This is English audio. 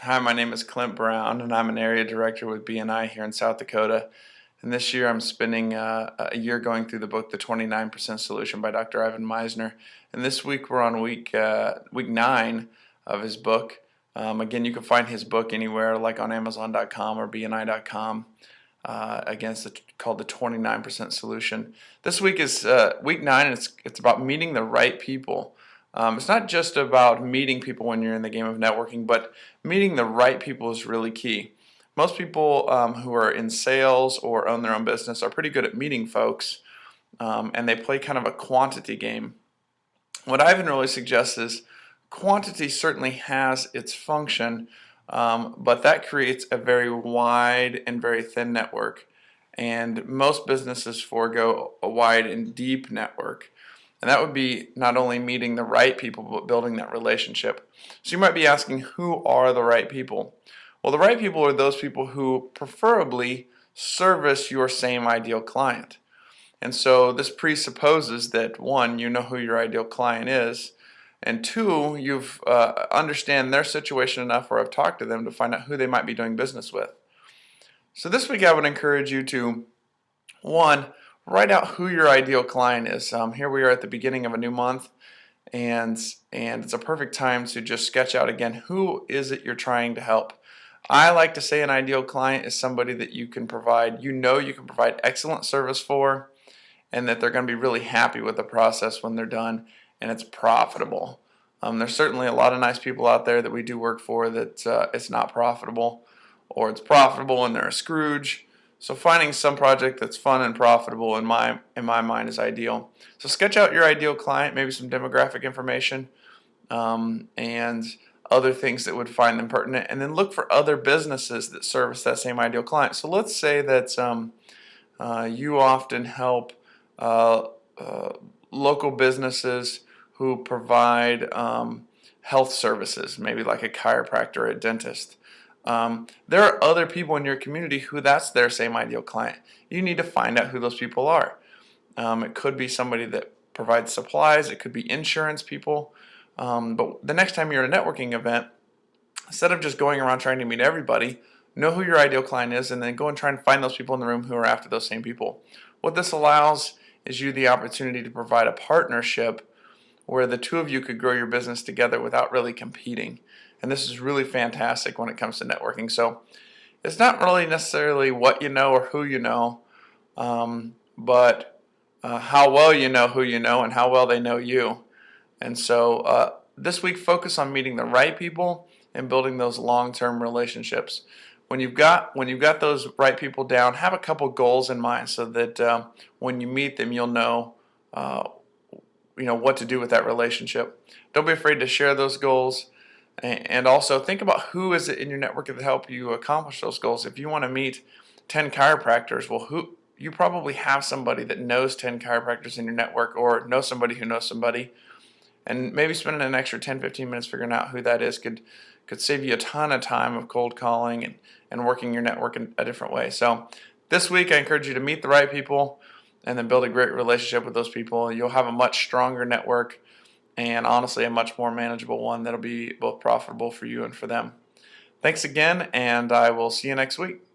Hi, my name is Clint Brown, and I'm an area director with BNI here in South Dakota. And this year I'm spending a year going through the book, The 29% Solution by Dr. Ivan Misner. And this week we're on week 9 of his book. Again, you can find his book anywhere, like on Amazon.com or BNI.com. Again, it's called The 29% Solution. This week is week 9, and it's about meeting the right people. It's not just about meeting people when you're in the game of networking, but meeting the right people is really key. Most people who are in sales or own their own business are pretty good at meeting folks, and they play kind of a quantity game. What Ivan really suggests is quantity certainly has its function, but that creates a very wide and very thin network. And most businesses forego a wide and deep network. And that would be not only meeting the right people, but building that relationship. So you might be asking, who are the right people? Well, the right people are those people who preferably service your same ideal client. And so this presupposes that, one, you know who your ideal client is, and two, you've understand their situation enough or have talked to them to find out who they might be doing business with. So this week I would encourage you to, one, write out who your ideal client is. Here we are at the beginning of a new month, and it's a perfect time to just sketch out again, who is it you're trying to help. I like to say an ideal client is somebody that you can provide excellent service for, and that they're going to be really happy with the process when they're done, and it's profitable. There's certainly a lot of nice people out there that we do work for that it's not profitable, or it's profitable and they're a Scrooge. So finding some project that's fun and profitable in my mind is ideal. So sketch out your ideal client, maybe some demographic information, and other things that would find them pertinent, and then look for other businesses that service that same ideal client. So let's say that you often help local businesses who provide health services, maybe like a chiropractor or a dentist. There are other people in your community who that's their same ideal client. You need to find out who those people are. It could be somebody that provides supplies. It could be insurance people. But the next time you're at a networking event, instead of just going around trying to meet everybody, know who your ideal client is, and then go and try and find those people in the room who are after those same people. What this allows is you the opportunity to provide a partnership where the two of you could grow your business together without really competing. And this is really fantastic when it comes to networking. So it's not really necessarily what you know or who you know, but how well you know who you know and how well they know you. And so this week, focus on meeting the right people and building those long-term relationships. When you've got those right people down, have a couple goals in mind so that when you meet them, you'll know what to do with that relationship. Don't be afraid to share those goals. And also think about who is it in your network that help you accomplish those goals. If you want to meet 10 chiropractors, well, you probably have somebody that knows 10 chiropractors in your network, or know somebody who knows somebody. And maybe spending an extra 10-15 minutes figuring out who that is could save you a ton of time of cold calling and working your network in a different way. So this week I encourage you to meet the right people and then build a great relationship with those people. You'll have a much stronger network, and honestly a much more manageable one that'll be both profitable for you and for them. Thanks again, and I will see you next week.